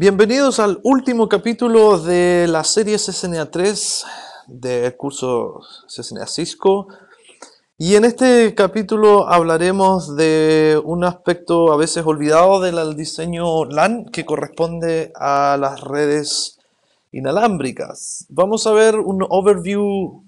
Bienvenidos al último capítulo de la serie CCNA 3 del curso CCNA Cisco. Y en este capítulo hablaremos de un aspecto a veces olvidado del diseño LAN que corresponde a las redes inalámbricas. Vamos a ver un overview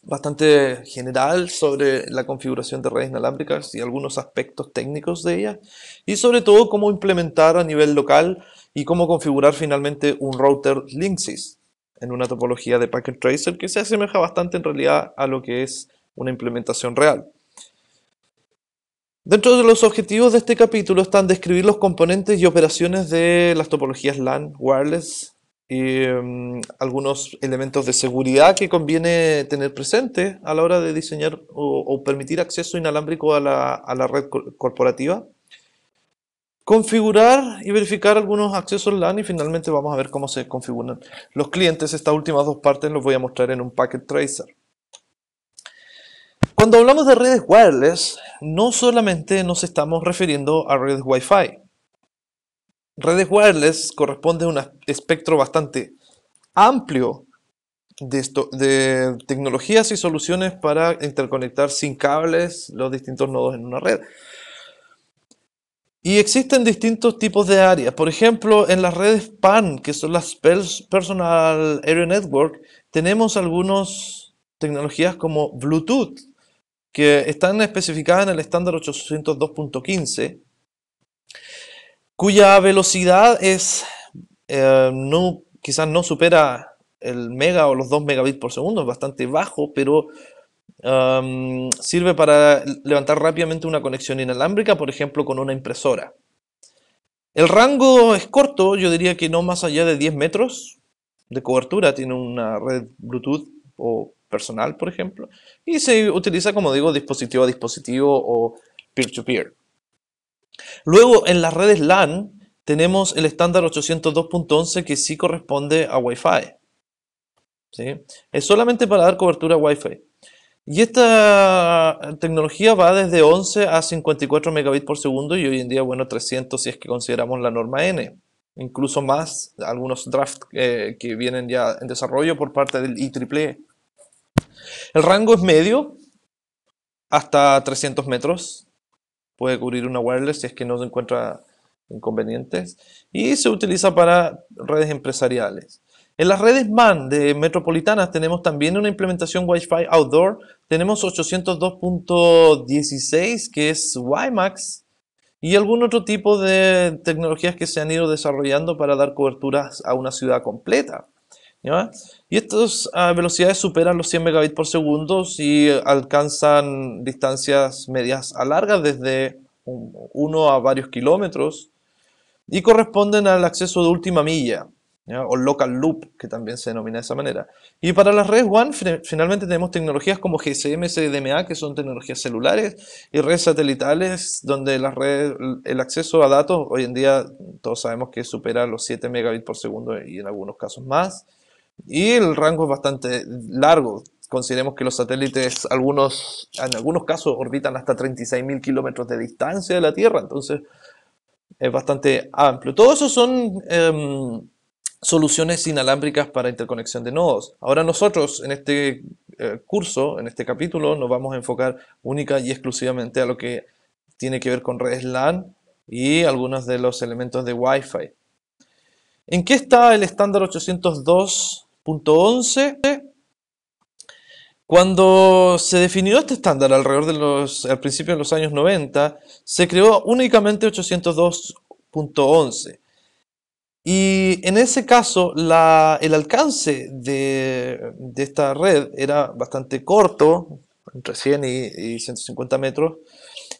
bastante general sobre la configuración de redes inalámbricas y algunos aspectos técnicos de ellas, y sobre todo cómo implementar a nivel local y cómo configurar finalmente un router Linksys en una topología de Packet Tracer que se asemeja bastante en realidad a lo que es una implementación real. Dentro de los objetivos de este capítulo están describir los componentes y operaciones de las topologías LAN wireless y algunos elementos de seguridad que conviene tener presente a la hora de diseñar o permitir acceso inalámbrico a la red corporativa. Configurar y verificar algunos accesos LAN y finalmente vamos a ver cómo se configuran los clientes. Estas últimas dos partes los voy a mostrar en un Packet Tracer. Cuando hablamos de redes wireless, no solamente nos estamos refiriendo a redes Wi-Fi. Redes wireless corresponde a un espectro bastante amplio de tecnologías y soluciones para interconectar sin cables los distintos nodos en una red. Y existen distintos tipos de áreas. Por ejemplo, en las redes PAN, que son las Personal Area Network, tenemos algunas tecnologías como Bluetooth, que están especificadas en el estándar 802.15, cuya velocidad es quizás no supera el mega o los 2 megabits por segundo, es bastante bajo, pero sirve para levantar rápidamente una conexión inalámbrica, por ejemplo, con una impresora. El rango es corto, yo diría que no más allá de 10 metros de cobertura, tiene una red Bluetooth o personal, por ejemplo, y se utiliza, como digo, dispositivo a dispositivo o peer-to-peer. Luego, en las redes LAN, tenemos el estándar 802.11 que sí corresponde a Wi-Fi. ¿Sí? Es solamente para dar cobertura a Wi-Fi. Y esta tecnología va desde 11 a 54 megabits por segundo y hoy en día, bueno, 300 si es que consideramos la norma N. Incluso más, algunos drafts que vienen ya en desarrollo por parte del IEEE. El rango es medio, hasta 300 metros. Puede cubrir una wireless si es que no se encuentra inconvenientes. Y se utiliza para redes empresariales. En las redes MAN de metropolitanas tenemos también una implementación Wi-Fi outdoor. Tenemos 802.16 que es WiMAX y algún otro tipo de tecnologías que se han ido desarrollando para dar coberturas a una ciudad completa, ¿ya? Y estas velocidades superan los 100 megabits por segundo y alcanzan distancias medias a largas desde 1 a varios kilómetros y corresponden al acceso de última milla, ¿ya? O local loop, que también se denomina de esa manera. Y para las redes WAN finalmente tenemos tecnologías como GSM, CDMA, que son tecnologías celulares, y redes satelitales, donde las redes, el acceso a datos hoy en día todos sabemos que supera los 7 megabits por segundo y en algunos casos más. Y el rango es bastante largo. Consideremos que los satélites, en algunos casos, orbitan hasta 36.000 kilómetros de distancia de la Tierra, entonces es bastante amplio. Todo eso son soluciones inalámbricas para interconexión de nodos. Ahora nosotros en este curso, en este capítulo, nos vamos a enfocar única y exclusivamente a lo que tiene que ver con redes LAN y algunos de los elementos de Wi-Fi. ¿En qué está el estándar 802.11? Cuando se definió este estándar al principio de los años 90, se creó únicamente 802.11. Y en ese caso, el alcance de esta red era bastante corto, entre 100 y 150 metros,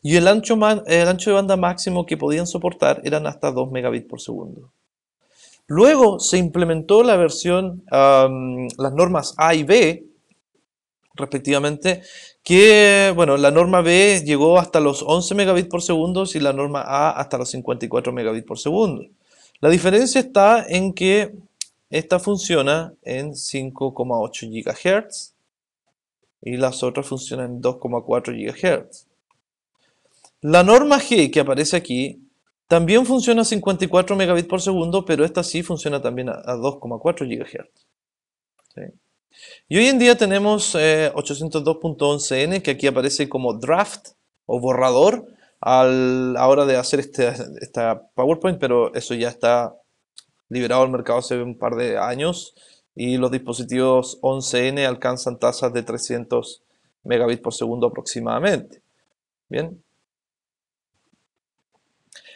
y el ancho de banda máximo que podían soportar eran hasta 2 megabits por segundo. Luego se implementó la versión, las normas A y B, respectivamente, que, bueno, la norma B llegó hasta los 11 megabits por segundo y la norma A hasta los 54 megabits por segundo. La diferencia está en que esta funciona en 5,8 GHz y las otras funcionan en 2,4 GHz. La norma G que aparece aquí También funciona a 54 megabits por segundo, pero esta sí funciona también a 2,4 GHz. ¿Sí? Y hoy en día tenemos 802.11n, que aquí aparece como draft o borrador a la hora de hacer esta PowerPoint, pero eso ya está liberado al mercado hace un par de años y los dispositivos 11N alcanzan tasas de 300 megabits por segundo aproximadamente. Bien.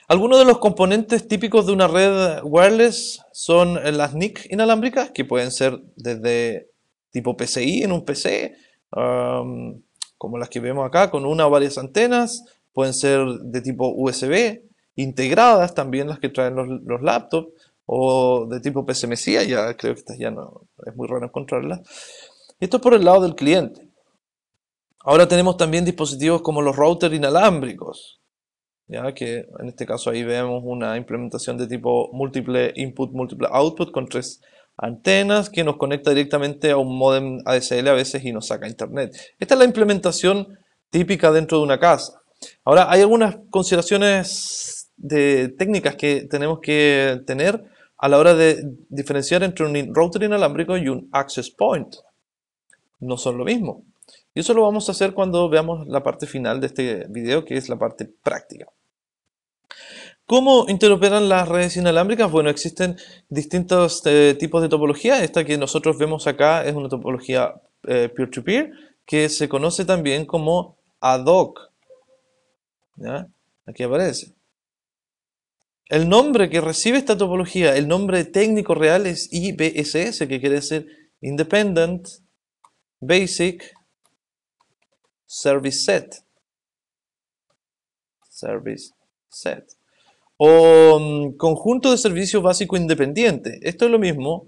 Algunos de los componentes típicos de una red wireless son las NIC inalámbricas, que pueden ser desde tipo PCI en un PC, como las que vemos acá, con una o varias antenas, pueden ser de tipo USB, integradas también las que traen los laptops, o de tipo PCMCIA, ya creo que estas ya no es muy raro encontrarlas. Esto es por el lado del cliente. Ahora tenemos también dispositivos como los routers inalámbricos, ya que en este caso ahí vemos una implementación de tipo múltiple input, múltiple output con 3 antenas que nos conecta directamente a un modem ADSL a veces y nos saca internet. Esta es la implementación típica dentro de una casa. Ahora hay algunas consideraciones técnicas que tenemos que tener a la hora de diferenciar entre un router inalámbrico y un access point. No son lo mismo. Y eso lo vamos a hacer cuando veamos la parte final de este video, que es la parte práctica. ¿Cómo interoperan las redes inalámbricas? Bueno, existen distintos tipos de topología. Esta que nosotros vemos acá es una topología peer-to-peer, que se conoce también como ad hoc. ¿Ya? Aquí aparece. El nombre que recibe esta topología, el nombre técnico real es IBSS, que quiere decir Independent Basic Service Set. Service Set. O conjunto de servicios básico independiente. Esto es lo mismo,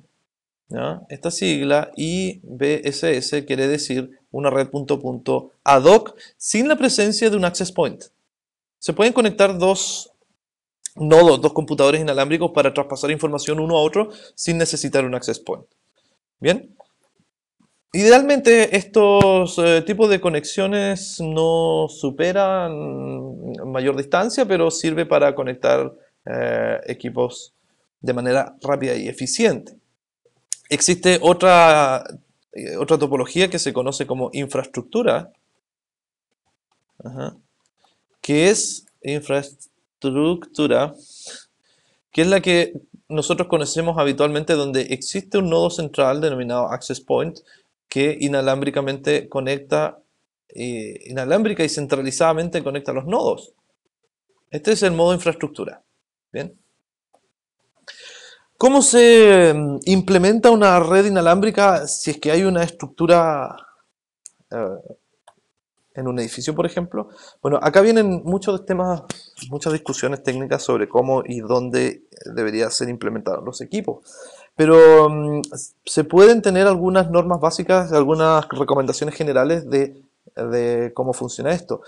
¿ya? Esta sigla IBSS quiere decir una red punto punto ad hoc sin la presencia de un access point. Se pueden conectar dos nodos, dos computadores inalámbricos para traspasar información uno a otro sin necesitar un access point. Bien. Idealmente estos tipos de conexiones no superan mayor distancia, pero sirve para conectar equipos de manera rápida y eficiente. Existe otra topología que se conoce como infraestructura, que es infraestructura, que es la que nosotros conocemos habitualmente, donde existe un nodo central denominado access point, que inalámbricamente conecta, inalámbrica y centralizadamente conecta los nodos. Este es el modo infraestructura. Bien. ¿Cómo se implementa una red inalámbrica si es que hay una estructura en un edificio, por ejemplo? Bueno, acá vienen muchos temas, muchas discusiones técnicas sobre cómo y dónde deberían ser implementados los equipos. Pero se pueden tener algunas normas básicas, algunas recomendaciones generales de cómo funciona esto.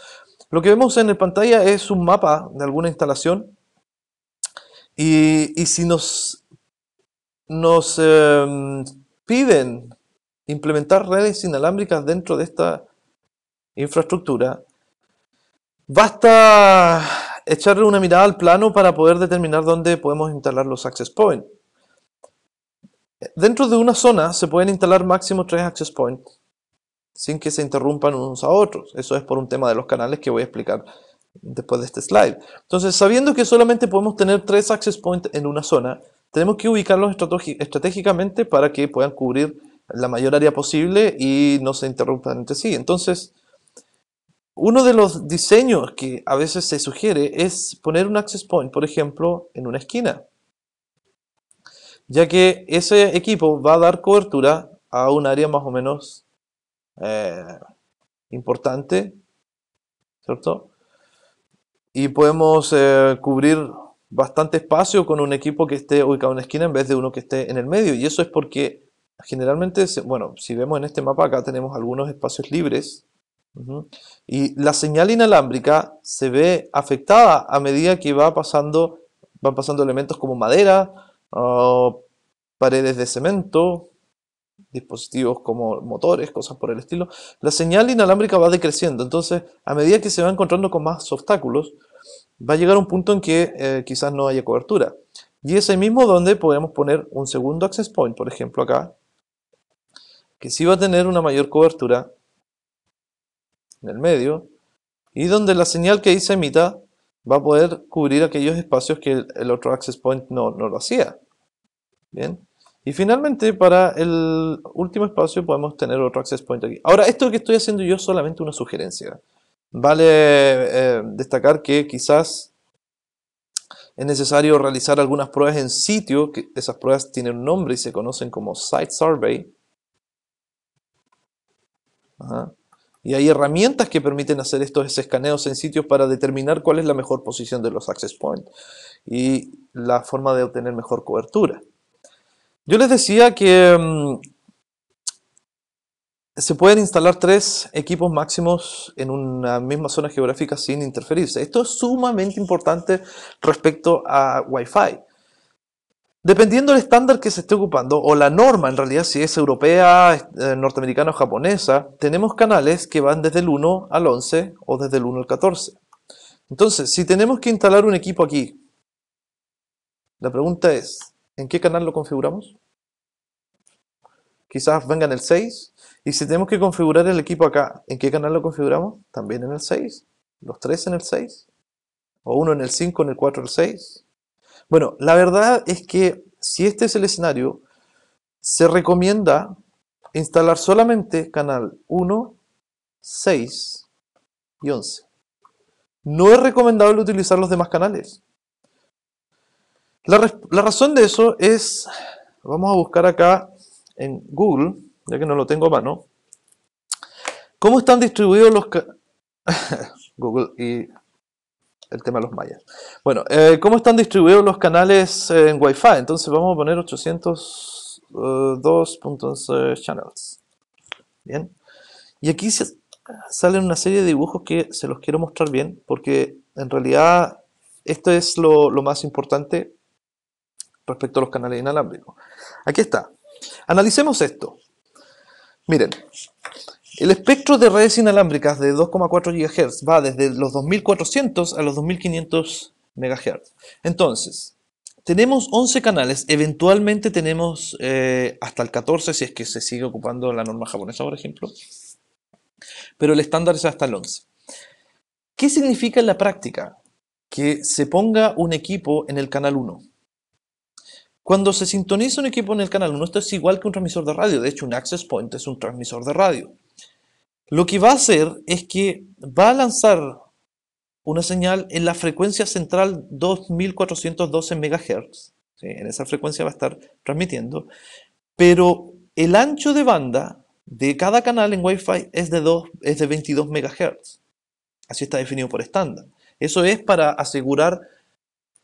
Lo que vemos en la pantalla es un mapa de alguna instalación y si nos piden implementar redes inalámbricas dentro de esta infraestructura, basta echarle una mirada al plano para poder determinar dónde podemos instalar los access points. Dentro de una zona se pueden instalar máximo 3 access points sin que se interrumpan unos a otros. Eso es por un tema de los canales que voy a explicar después de este slide. Entonces, sabiendo que solamente podemos tener 3 access points en una zona, tenemos que ubicarlos estratégicamente para que puedan cubrir la mayor área posible y no se interrumpan entre sí. Entonces, uno de los diseños que a veces se sugiere es poner un access point, por ejemplo, en una esquina, ya que ese equipo va a dar cobertura a un área más o menos importante, ¿cierto? Y podemos cubrir bastante espacio con un equipo que esté ubicado en una esquina en vez de uno que esté en el medio. Y eso es porque generalmente, bueno, si vemos en este mapa acá tenemos algunos espacios libres. Y la señal inalámbrica se ve afectada a medida que van pasando elementos como madera, paredes de cemento, dispositivos como motores, cosas por el estilo. La señal inalámbrica va decreciendo, entonces a medida que se va encontrando con más obstáculos, va a llegar un punto en que quizás no haya cobertura. Y es ahí mismo donde podemos poner un segundo access point, por ejemplo acá, que sí va a tener una mayor cobertura en el medio, y donde la señal que ahí se emita va a poder cubrir aquellos espacios que el otro access point no lo hacía. Bien. Y finalmente, para el último espacio podemos tener otro access point aquí. Ahora, esto que estoy haciendo yo es solamente una sugerencia. Vale destacar que quizás es necesario realizar algunas pruebas en sitio, que esas pruebas tienen un nombre y se conocen como Site Survey. Ajá. Y hay herramientas que permiten hacer estos escaneos en sitios para determinar cuál es la mejor posición de los access points y la forma de obtener mejor cobertura. Yo les decía que se pueden instalar 3 equipos máximos en una misma zona geográfica sin interferirse. Esto es sumamente importante respecto a Wi-Fi. Dependiendo del estándar que se esté ocupando, o la norma en realidad, si es europea, norteamericana o japonesa, tenemos canales que van desde el 1 al 11 o desde el 1 al 14. Entonces, si tenemos que instalar un equipo aquí, la pregunta es, ¿en qué canal lo configuramos? Quizás venga en el 6. Y si tenemos que configurar el equipo acá, ¿en qué canal lo configuramos? También en el 6. ¿Los 3 en el 6? ¿O uno en el 5, en el 4, en el 6? Bueno, la verdad es que si este es el escenario, se recomienda instalar solamente canal 1, 6 y 11. No es recomendable utilizar los demás canales. La razón de eso es, vamos a buscar acá en Google, ya que no lo tengo a mano, cómo están distribuidos los Google y el tema de los mayas. Bueno, ¿cómo están distribuidos los canales en Wi-Fi? Entonces vamos a poner 802.11 channels. Bien. Y aquí salen una serie de dibujos que se los quiero mostrar bien, porque en realidad esto es lo más importante respecto a los canales inalámbricos. Aquí está. Analicemos esto. Miren, el espectro de redes inalámbricas de 2,4 GHz va desde los 2400 a los 2500 MHz. Entonces, tenemos 11 canales, eventualmente tenemos hasta el 14 si es que se sigue ocupando la norma japonesa, por ejemplo, pero el estándar es hasta el 11. ¿Qué significa en la práctica? Que se ponga un equipo en el canal 1. Cuando se sintoniza un equipo en el canal 1, esto es igual que un transmisor de radio. De hecho, un access point es un transmisor de radio. Lo que va a hacer es que va a lanzar una señal en la frecuencia central 2412 MHz. ¿Sí? En esa frecuencia va a estar transmitiendo. Pero el ancho de banda de cada canal en Wi-Fi es de 22 MHz. Así está definido por estándar. Eso es para asegurar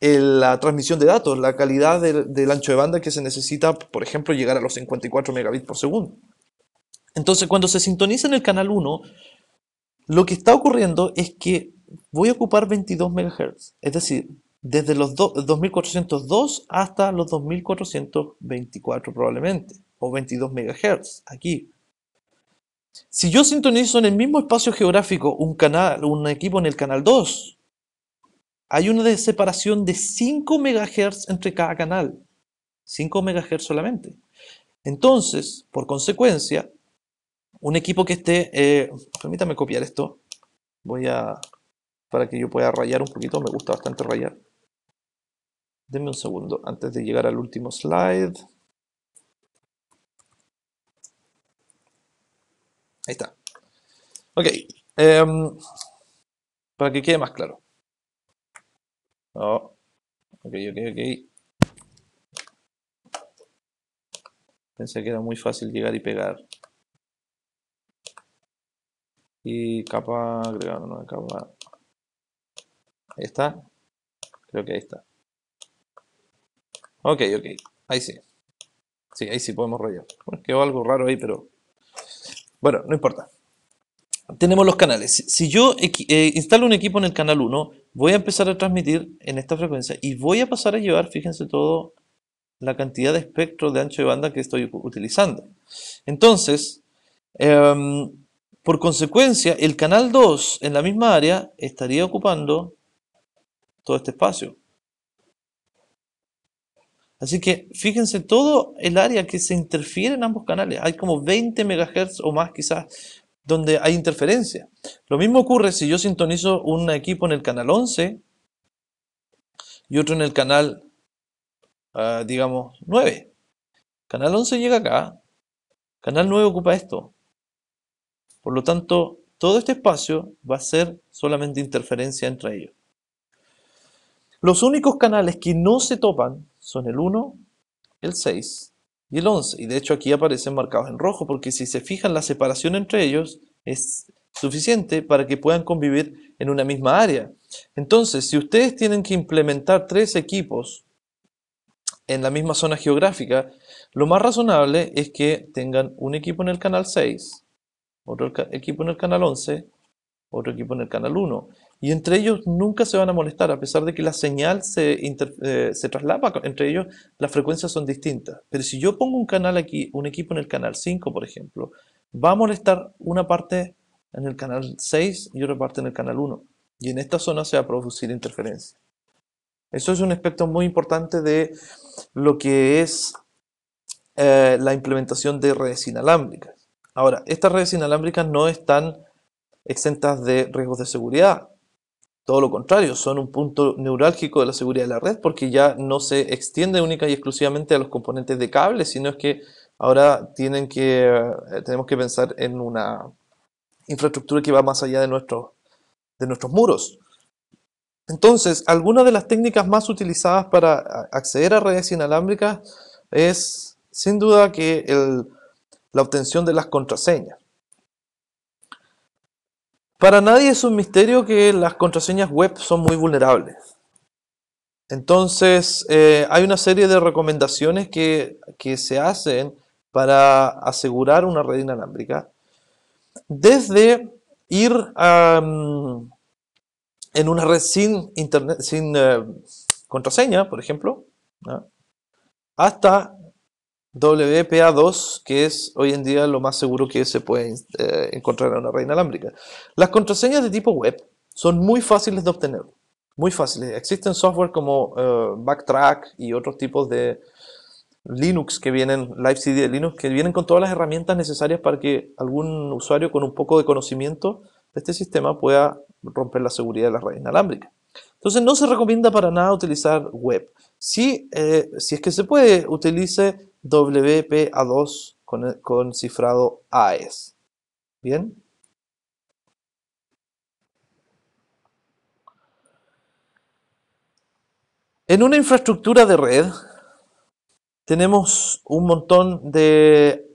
la transmisión de datos, la calidad del ancho de banda que se necesita, por ejemplo, llegar a los 54 megabits por segundo. Entonces, cuando se sintoniza en el canal 1, lo que está ocurriendo es que voy a ocupar 22 MHz, es decir, desde los 2402 hasta los 2424 probablemente, o 22 MHz, aquí. Si yo sintonizo en el mismo espacio geográfico un equipo en el canal 2, hay una separación de 5 MHz entre cada canal. 5 MHz solamente. Entonces, por consecuencia, un equipo que esté... permítame copiar esto. Para que yo pueda rayar un poquito. Me gusta bastante rayar. Denme un segundo antes de llegar al último slide. Ahí está. Ok. Para que quede más claro. Oh, ok. Pensé que era muy fácil llegar y pegar. Y capa, agregar una nueva capa. Ahí está. Creo que ahí está. Ok. Ahí sí. Sí, ahí sí podemos rayar. Bueno, quedó algo raro ahí, pero... Bueno, no importa. Tenemos los canales. Si yo instalo un equipo en el canal 1, voy a empezar a transmitir en esta frecuencia y voy a pasar a llevar, fíjense todo, la cantidad de espectro de ancho de banda que estoy utilizando. Entonces, por consecuencia, el canal 2 en la misma área estaría ocupando todo este espacio. Así que fíjense todo el área que se interfiere en ambos canales. Hay como 20 MHz o más quizás donde hay interferencia. Lo mismo ocurre si yo sintonizo un equipo en el canal 11 y otro en el canal, digamos, 9. Canal 11 llega acá, canal 9 ocupa esto. Por lo tanto, todo este espacio va a ser solamente interferencia entre ellos. Los únicos canales que no se topan son el 1, el 6 y el 11. Y de hecho aquí aparecen marcados en rojo porque si se fijan la separación entre ellos es suficiente para que puedan convivir en una misma área. Entonces, si ustedes tienen que implementar 3 equipos en la misma zona geográfica, lo más razonable es que tengan un equipo en el canal 6, otro equipo en el canal 11, otro equipo en el canal 1. Y entre ellos nunca se van a molestar, a pesar de que la señal se traslapa entre ellos, las frecuencias son distintas. Pero si yo pongo un canal aquí, un equipo en el canal 5, por ejemplo, va a molestar una parte en el canal 6 y otra parte en el canal 1. Y en esta zona se va a producir interferencia. Eso es un aspecto muy importante de lo que es la implementación de redes inalámbricas. Ahora, estas redes inalámbricas no están exentas de riesgos de seguridad. Todo lo contrario, son un punto neurálgico de la seguridad de la red porque ya no se extiende única y exclusivamente a los componentes de cable, sino es que ahora tenemos que pensar en una infraestructura que va más allá de nuestros muros. Entonces, algunas de las técnicas más utilizadas para acceder a redes inalámbricas es sin duda que la obtención de las contraseñas. Para nadie es un misterio que las contraseñas web son muy vulnerables. Entonces, hay una serie de recomendaciones que se hacen para asegurar una red inalámbrica. Desde ir en una red sin internet, sin contraseña, por ejemplo, ¿no?, hasta WPA2, que es hoy en día lo más seguro que se puede encontrar en una red inalámbrica. Las contraseñas de tipo web son muy fáciles de obtener, muy fáciles. Existen software como Backtrack y otros tipos de Linux que vienen, LiveCD de Linux, que vienen con todas las herramientas necesarias para que algún usuario con un poco de conocimiento de este sistema pueda romper la seguridad de las redes inalámbricas. Entonces no se recomienda para nada utilizar web. Si es que se puede, utilice WPA2 con cifrado AES. ¿Bien? En una infraestructura de red tenemos un montón de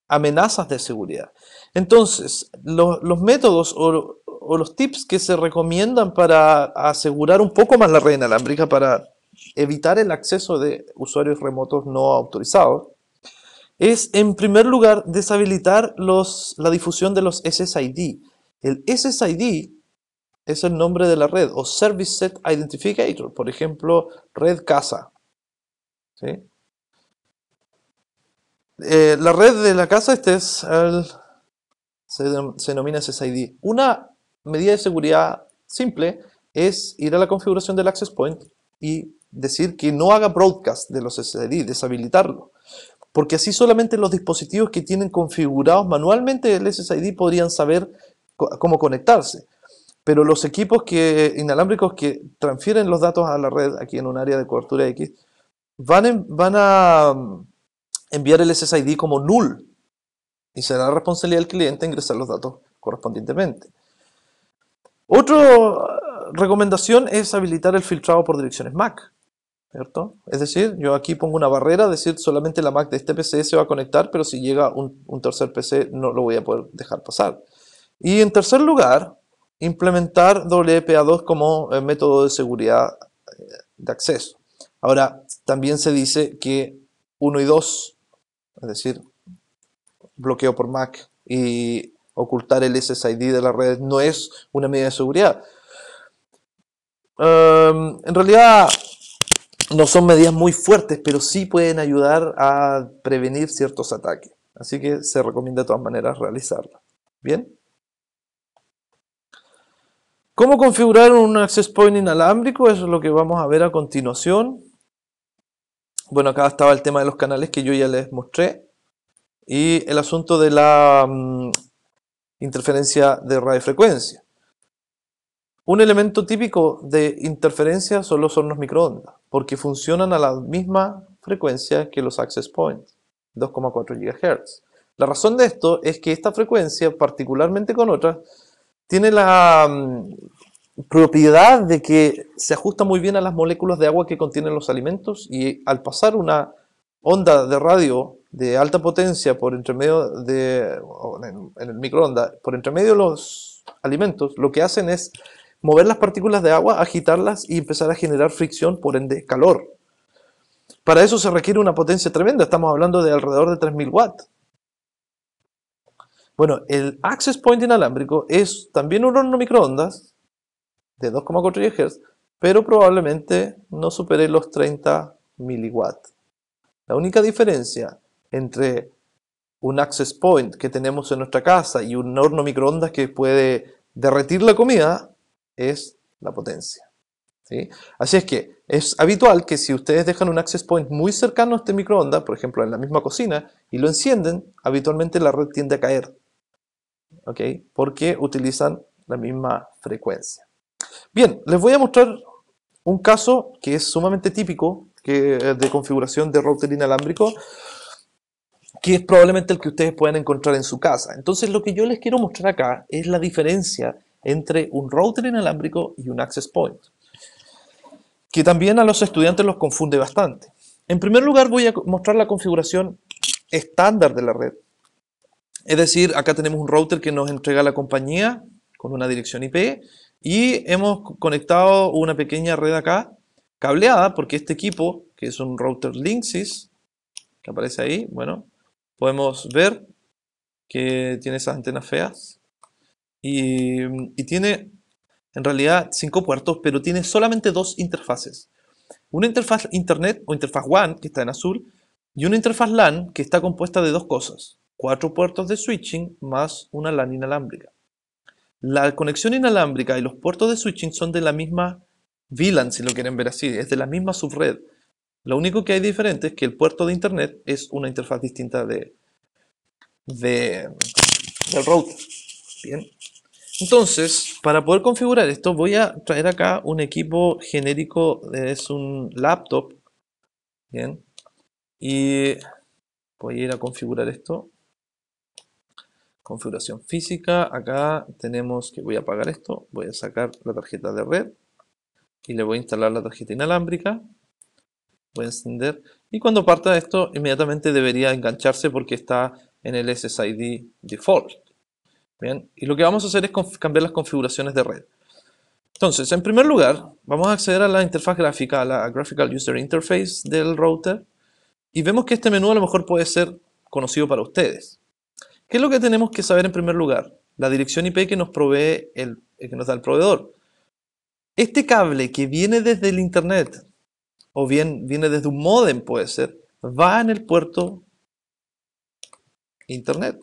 amenazas de seguridad. Entonces, los métodos o los tips que se recomiendan para asegurar un poco más la red inalámbrica, para evitar el acceso de usuarios remotos no autorizados, es en primer lugar deshabilitar la difusión de los SSID. El SSID es el nombre de la red o Service Set Identificator, por ejemplo, red casa. ¿Sí? La red de la casa, se denomina SSID. Una medida de seguridad simple es ir a la configuración del access point y decir que no haga broadcast de los SSID, deshabilitarlo. Porque así solamente los dispositivos que tienen configurados manualmente el SSID podrían saber cómo conectarse. Pero los equipos inalámbricos que transfieren los datos a la red aquí en un área de cobertura X van a enviar el SSID como null y será la responsabilidad del cliente ingresar los datos correspondientemente. Otra recomendación es habilitar el filtrado por direcciones MAC, ¿cierto? Es decir, yo aquí pongo una barrera, es decir, solamente la MAC de este PC se va a conectar, pero si llega un tercer PC no lo voy a poder dejar pasar. Y en tercer lugar, implementar WPA2 como método de seguridad de acceso. Ahora, también se dice que 1 y 2, es decir, bloqueo por MAC y ocultar el SSID de la red, no es una medida de seguridad. En realidad no son medidas muy fuertes, pero sí pueden ayudar a prevenir ciertos ataques. Así que se recomienda de todas maneras realizarla. ¿Bien? ¿Cómo configurar un access point inalámbrico? Eso es lo que vamos a ver a continuación. Bueno, acá estaba el tema de los canales que yo ya les mostré. Y el asunto de la interferencia de radiofrecuencia. Un elemento típico de interferencia son los hornos microondas, porque funcionan a la misma frecuencia que los access points, 2,4 GHz. La razón de esto es que esta frecuencia, particularmente con otras, tiene la propiedad de que se ajusta muy bien a las moléculas de agua que contienen los alimentos, y al pasar una onda de radio de alta potencia por entre medio de, en el microondas, por entre medio de los alimentos, lo que hacen es mover las partículas de agua, agitarlas y empezar a generar fricción, por ende calor. Para eso se requiere una potencia tremenda, estamos hablando de alrededor de 3000 watts. Bueno, el access point inalámbrico es también un horno microondas de 2,4 GHz, pero probablemente no supere los 30 miliwatts. La única diferencia entre un access point que tenemos en nuestra casa y un horno microondas que puede derretir la comida es la potencia, ¿sí? Así es que es habitual que si ustedes dejan un access point muy cercano a este microondas, por ejemplo en la misma cocina, y lo encienden, habitualmente la red tiende a caer, ¿ok? Porque utilizan la misma frecuencia. Bien, les voy a mostrar un caso que es sumamente típico de configuración de router inalámbrico, que es probablemente el que ustedes puedan encontrar en su casa. Entonces lo que yo les quiero mostrar acá es la diferencia entre un router inalámbrico y un access point, que también a los estudiantes los confunde bastante. En primer lugar voy a mostrar la configuración estándar de la red. Es decir, acá tenemos un router que nos entrega la compañía con una dirección IP y hemos conectado una pequeña red acá, cableada, porque este equipo, que es un router Linksys, que aparece ahí, bueno, podemos ver que tiene esas antenas feas y tiene en realidad 5 puertos, pero tiene solamente 2 interfaces. Una interfaz Internet o interfaz WAN, que está en azul, y una interfaz LAN, que está compuesta de 2 cosas: 4 puertos de switching más una LAN inalámbrica. La conexión inalámbrica y los puertos de switching son de la misma VLAN, si lo quieren ver así, es de la misma subred. Lo único que hay diferente es que el puerto de Internet es una interfaz distinta del router. Bien. Entonces, para poder configurar esto, voy a traer acá un equipo genérico, es un laptop. Bien. Y voy a ir a configurar esto. Configuración física. Acá tenemos que voy a apagar esto. Voy a sacar la tarjeta de red y le voy a instalar la tarjeta inalámbrica. Voy a encender. Y cuando parta esto, inmediatamente debería engancharse porque está en el SSID default. Bien. Y lo que vamos a hacer es cambiar las configuraciones de red. Entonces, en primer lugar, vamos a acceder a la interfaz gráfica, a la Graphical User Interface del router. Y vemos que este menú a lo mejor puede ser conocido para ustedes. ¿Qué es lo que tenemos que saber en primer lugar? La dirección IP que nos provee que nos da el proveedor. Este cable que viene desde el internet, o bien viene desde un módem, puede ser, va en el puerto internet,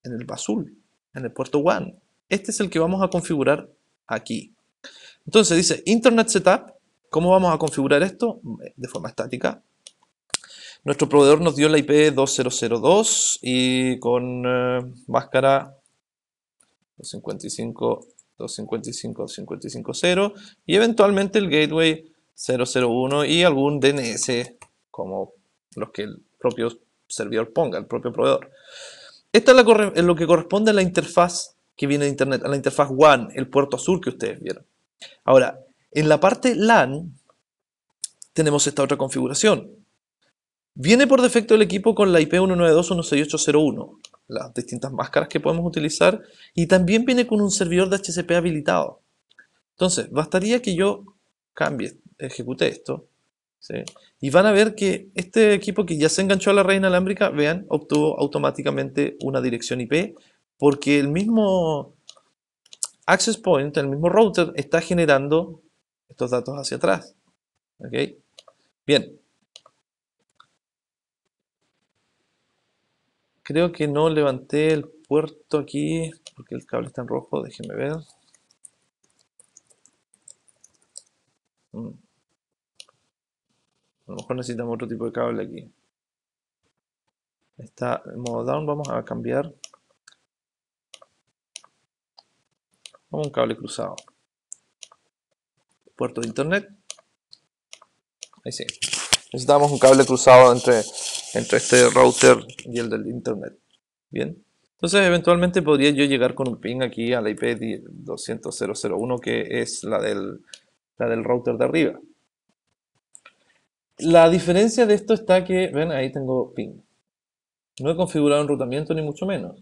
en el azul, en el puerto WAN. Este es el que vamos a configurar aquí. Entonces dice Internet Setup. ¿Cómo vamos a configurar esto? De forma estática. Nuestro proveedor nos dio la IP 2002 y con máscara 255, 255, 255.0 y eventualmente el gateway 001 y algún DNS como los que el propio servidor ponga, el propio proveedor. Esta es lo que corresponde a la interfaz que viene de internet, a la interfaz WAN, el puerto azul que ustedes vieron. Ahora, en la parte LAN tenemos esta otra configuración. Viene por defecto el equipo con la IP 192.168.0.1, las distintas máscaras que podemos utilizar, y también viene con un servidor de HCP habilitado. Entonces, bastaría que yo ejecute esto, ¿sí? Y van a ver que este equipo que ya se enganchó a la red inalámbrica, vean, obtuvo automáticamente una dirección IP, porque el mismo access point, el mismo router, está generando estos datos hacia atrás. ¿Ok? Bien. Creo que no levanté el puerto aquí porque el cable está en rojo. Déjenme ver. Mm. A lo mejor necesitamos otro tipo de cable aquí. Está en modo down, vamos a cambiar. Vamos a un cable cruzado. Puerto de internet. Ahí sí. Necesitamos un cable cruzado entre este router y el del internet. Bien. Entonces, eventualmente podría yo llegar con un ping aquí a la IP 200.0.0.1, que es la del router de arriba. La diferencia de esto está que, ven, ahí tengo ping. No he configurado enrutamiento ni mucho menos.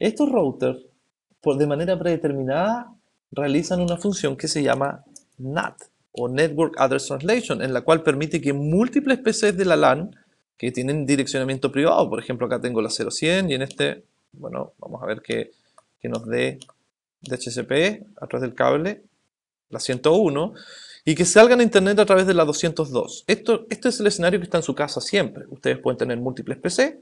Estos routers, de manera predeterminada, realizan una función que se llama NAT, o Network Address Translation, en la cual permite que múltiples PCs de la LAN que tienen direccionamiento privado, por ejemplo acá tengo la 0100 y en este, bueno, vamos a ver que nos dé DHCP a través del cable, la 101, y que salgan a internet a través de la 202. Esto es el escenario que está en su casa siempre. Ustedes pueden tener múltiples PC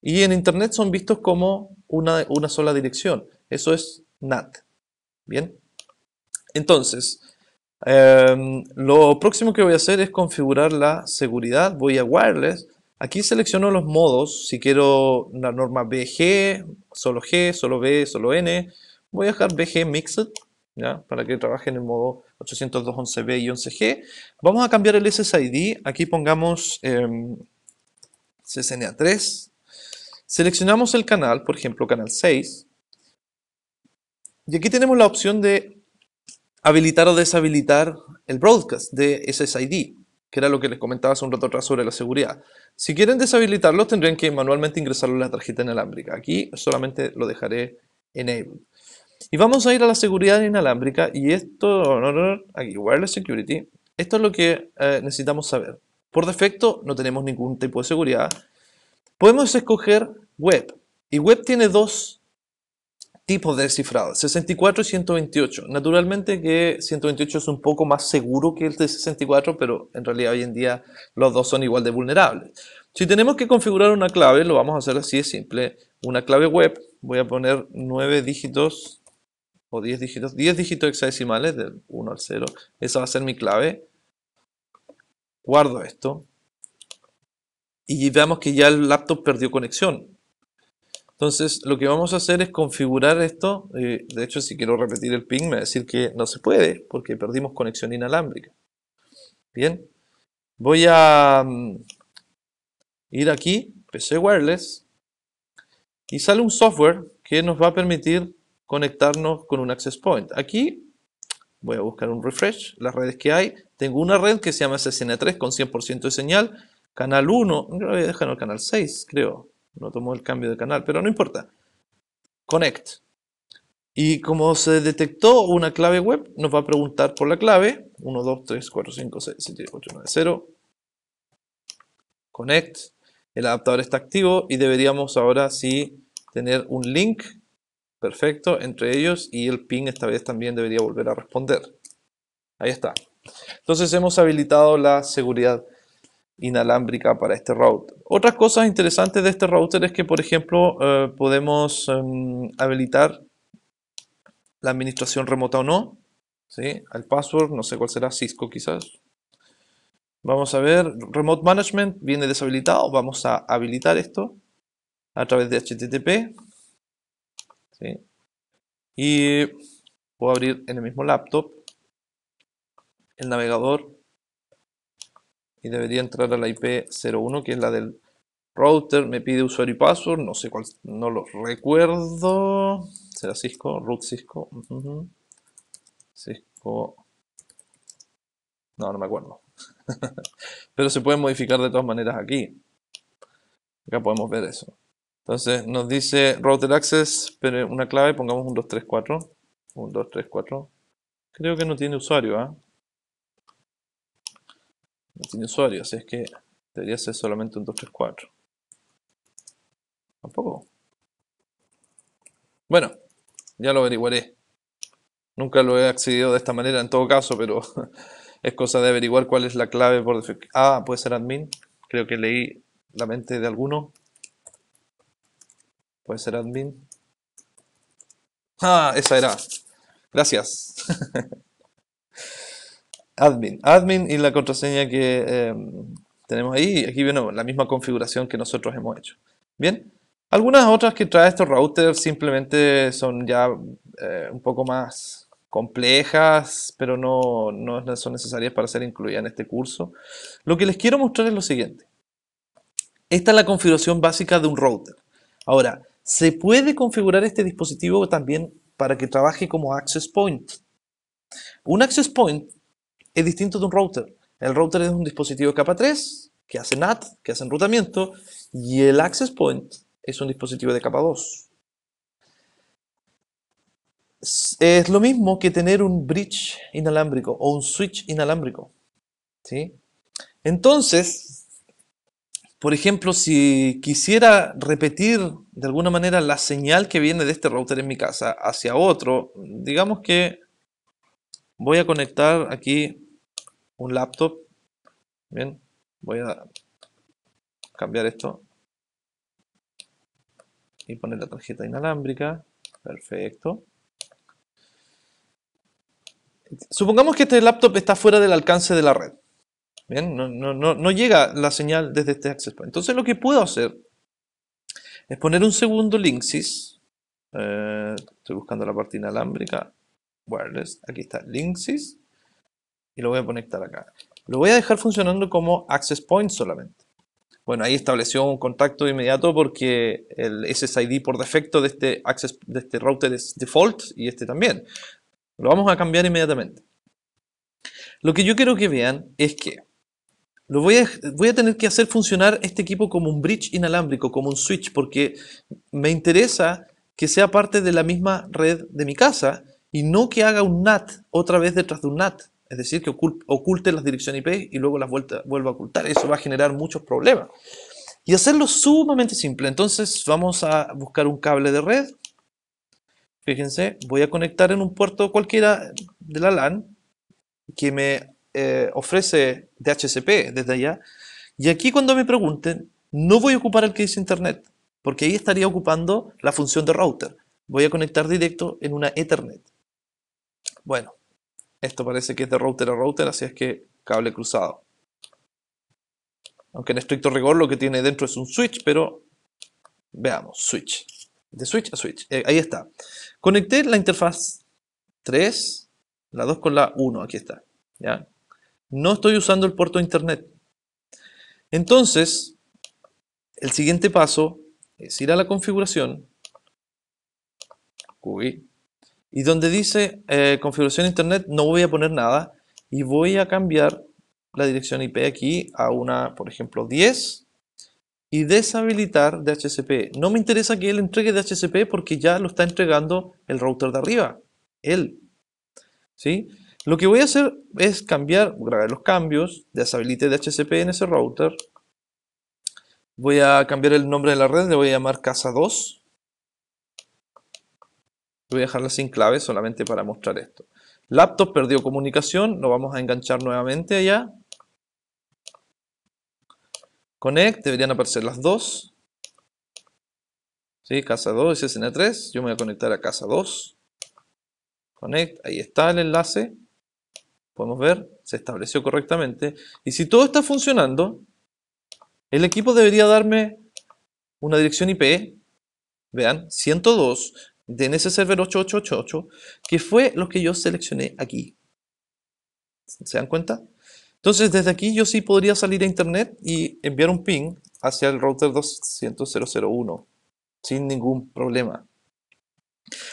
y en internet son vistos como una sola dirección. Eso es NAT. Bien. Entonces, lo próximo que voy a hacer es configurar la seguridad. Voy a wireless. Aquí selecciono los modos. Si quiero la norma BG, solo B, solo N. Voy a dejar BG Mixed, ¿ya? Para que trabaje en el modo 802.11b y 11G. Vamos a cambiar el SSID. Aquí pongamos CCNA3. Seleccionamos el canal, por ejemplo, canal 6. Y aquí tenemos la opción de habilitar o deshabilitar el broadcast de SSID, que era lo que les comentaba hace un rato atrás sobre la seguridad. Si quieren deshabilitarlo, tendrían que manualmente ingresarlo en la tarjeta inalámbrica. Aquí solamente lo dejaré enable. Y vamos a ir a la seguridad inalámbrica y esto, aquí, Wireless Security, esto es lo que necesitamos saber. Por defecto no tenemos ningún tipo de seguridad. Podemos escoger web. Y web tiene dos tipos de descifrado, 64 y 128. Naturalmente que 128 es un poco más seguro que el de 64, pero en realidad hoy en día los dos son igual de vulnerables. Si tenemos que configurar una clave, lo vamos a hacer así de simple. Una clave web, voy a poner 9 dígitos o 10 dígitos hexadecimales del 1 al 0. Esa va a ser mi clave. Guardo esto. Y veamos que ya el laptop perdió conexión. Entonces, lo que vamos a hacer es configurar esto. De hecho, si quiero repetir el ping, me va a decir que no se puede porque perdimos conexión inalámbrica. Bien, voy a ir aquí, PC Wireless, y sale un software que nos va a permitir conectarnos con un access point. Aquí voy a buscar un refresh, las redes que hay. Tengo una red que se llama SSN3 con 100% de señal. Canal 1, no voy a dejar el canal 6, creo. No tomó el cambio de canal, pero no importa. Connect. Y como se detectó una clave web, nos va a preguntar por la clave 1, 2, 3, 4, 5, 6, 7, 8, 9, 0. Connect. El adaptador está activo y deberíamos ahora sí tener un link perfecto entre ellos y el ping esta vez también debería volver a responder. Ahí está. Entonces hemos habilitado la seguridad inalámbrica para este router. Otras cosas interesantes de este router es que, por ejemplo, podemos habilitar la administración remota o no. ¿Sí? El password, no sé cuál será, Cisco quizás. Vamos a ver, Remote Management viene deshabilitado. Vamos a habilitar esto a través de HTTP. ¿Sí? Y puedo abrir en el mismo laptop el navegador y debería entrar a la IP 01, que es la del router. Me pide usuario y password, no sé cuál, no lo recuerdo. ¿Será Cisco? Root Cisco. Cisco. No, no me acuerdo. Pero se pueden modificar de todas maneras aquí. Acá podemos ver eso. Entonces nos dice router access, pero una clave, pongamos un 234. Un 234. Creo que no tiene usuario, ¿ah? No tiene usuario, así es que debería ser solamente un 234. Tampoco. Bueno, ya lo averiguaré. Nunca lo he accedido de esta manera en todo caso, pero es cosa de averiguar cuál es la clave por defecto. Ah, puede ser admin. Creo que leí la mente de alguno. Puede ser admin. Ah, esa era. Gracias. admin y la contraseña que tenemos ahí. Aquí viene la misma configuración que nosotros hemos hecho. Bien, algunas otras que trae estos routers simplemente son ya un poco más complejas, pero no son necesarias para ser incluidas en este curso. Lo que les quiero mostrar es lo siguiente. Esta es la configuración básica de un router. Ahora, se puede configurar este dispositivo también para que trabaje como access point. Un access point es distinto de un router. El router es un dispositivo de capa 3 que hace NAT, que hace enrutamiento, y el access point es un dispositivo de capa 2. Es lo mismo que tener un bridge inalámbrico o un switch inalámbrico, ¿sí? Entonces, por ejemplo, si quisiera repetir de alguna manera la señal que viene de este router en mi casa hacia otro, digamos que voy a conectar aquí un laptop. Bien, voy a cambiar esto y poner la tarjeta inalámbrica. Perfecto. Supongamos que este laptop está fuera del alcance de la red. Bien, no llega la señal desde este access point. Entonces lo que puedo hacer es poner un segundo Linksys. Estoy buscando la parte inalámbrica. Wireless. Aquí está Linksys. Y lo voy a conectar acá. Lo voy a dejar funcionando como access point solamente. Bueno, ahí estableció un contacto inmediato porque el SSID por defecto de este router es default y este también. Lo vamos a cambiar inmediatamente. Lo que yo quiero que vean es que voy a tener que hacer funcionar este equipo como un bridge inalámbrico, como un switch, porque me interesa que sea parte de la misma red de mi casa y no que haga un NAT otra vez detrás de un NAT. Es decir, que oculte las direcciones IP y luego las vuelva a ocultar. Eso va a generar muchos problemas. Y hacerlo sumamente simple. Entonces vamos a buscar un cable de red. Fíjense, voy a conectar en un puerto cualquiera de la LAN que me ofrece DHCP desde allá. Y aquí cuando me pregunten, no voy a ocupar el que dice Internet, porque ahí estaría ocupando la función de router. Voy a conectar directo en una Ethernet. Bueno, esto parece que es de router a router, así es que cable cruzado. Aunque en estricto rigor lo que tiene dentro es un switch, pero veamos, switch. De switch a switch. Ahí está. Conecté la interfaz 3, la 2 con la 1, aquí está. ¿Ya? No estoy usando el puerto de internet. Entonces, el siguiente paso es ir a la configuración. Uy, y donde dice configuración internet no voy a poner nada y voy a cambiar la dirección IP aquí a una, por ejemplo, 10 y deshabilitar DHCP. No me interesa que él entregue DHCP porque ya lo está entregando el router de arriba, él. ¿Sí? Lo que voy a hacer es grabar los cambios, deshabilite DHCP en ese router. Voy a cambiar el nombre de la red, le voy a llamar casa 2. Voy a dejarla sin clave solamente para mostrar esto. Laptop perdió comunicación, lo vamos a enganchar nuevamente allá. Connect, deberían aparecer las dos. ¿Sí? Casa 2 y SSN3. Yo me voy a conectar a casa 2. Connect, ahí está el enlace. Podemos ver, se estableció correctamente. Y si todo está funcionando, el equipo debería darme una dirección IP, vean, 102 DNS Server 8888, que fue lo que yo seleccioné aquí. ¿Se dan cuenta? Entonces, desde aquí yo sí podría salir a internet y enviar un ping hacia el router 200.0.0.1 sin ningún problema.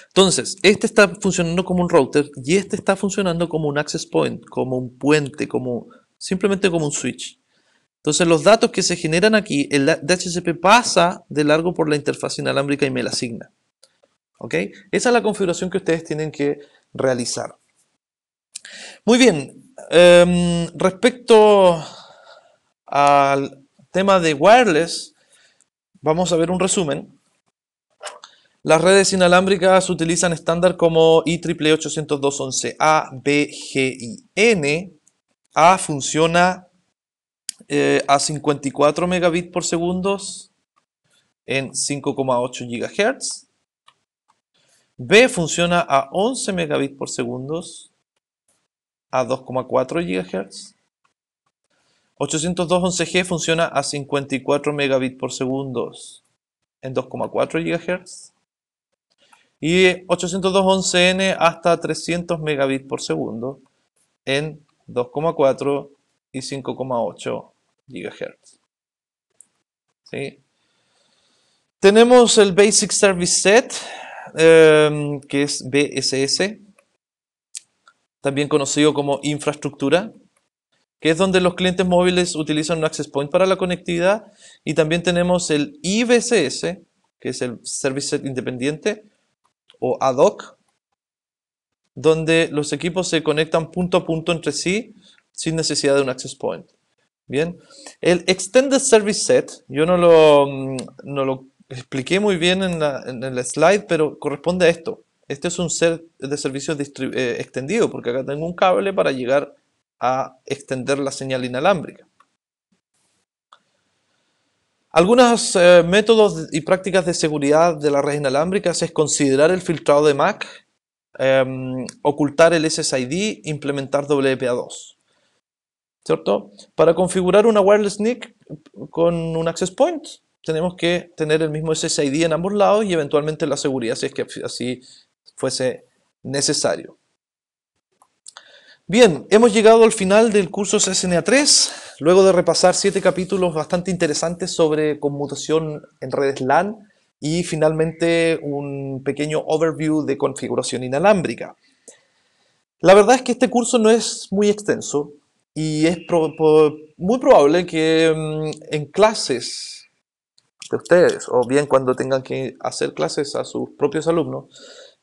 Entonces, este está funcionando como un router y este está funcionando como un access point, como un puente, simplemente como un switch. Entonces, los datos que se generan aquí, el DHCP pasa de largo por la interfaz inalámbrica y me la asigna. ¿Ok? Esa es la configuración que ustedes tienen que realizar. Muy bien. Respecto al tema de wireless, vamos a ver un resumen. Las redes inalámbricas utilizan estándar como IEEE 802.11a, B, G y N. A funciona a 54 megabits por segundo en 5,8 GHz. B funciona a 11 megabits por segundo a 2,4 GHz. 802.11g funciona a 54 megabits por segundo en 2,4 GHz. Y 802.11n hasta 300 megabits por segundo en 2,4 y 5,8 GHz. ¿Sí? Tenemos el Basic Service Set, que es BSS, también conocido como infraestructura, que es donde los clientes móviles utilizan un access point para la conectividad. Y también tenemos el IBSS, que es el Service Set independiente, o ad hoc, donde los equipos se conectan punto a punto entre sí sin necesidad de un access point. Bien, el Extended Service Set, yo no lo expliqué muy bien en el slide, pero corresponde a esto. Este es un set de servicios extendido, porque acá tengo un cable para llegar a extender la señal inalámbrica. Algunos métodos y prácticas de seguridad de la red inalámbrica es considerar el filtrado de MAC, ocultar el SSID, implementar WPA2. ¿Cierto? Para configurar una wireless NIC con un access point, tenemos que tener el mismo SSID en ambos lados y eventualmente la seguridad si es que así fuese necesario. Bien, hemos llegado al final del curso CCNA 3, luego de repasar 7 capítulos bastante interesantes sobre conmutación en redes LAN y finalmente un pequeño overview de configuración inalámbrica. La verdad es que este curso no es muy extenso y es muy probable que en clases de ustedes, o bien cuando tengan que hacer clases a sus propios alumnos,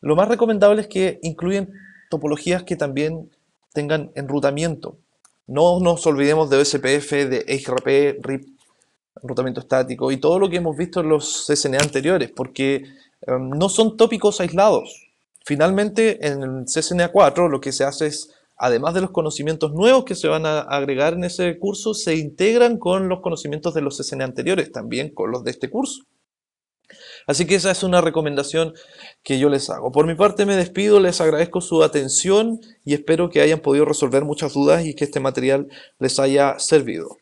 lo más recomendable es que incluyan topologías que también tengan enrutamiento. No nos olvidemos de OSPF, de EIGRP, RIP, enrutamiento estático y todo lo que hemos visto en los CCNA anteriores, porque no son tópicos aislados. Finalmente, en el CCNA 4 lo que se hace es, además de los conocimientos nuevos que se van a agregar en ese curso, se integran con los conocimientos de los CCNA anteriores, también con los de este curso. Así que esa es una recomendación que yo les hago. Por mi parte me despido, les agradezco su atención y espero que hayan podido resolver muchas dudas y que este material les haya servido.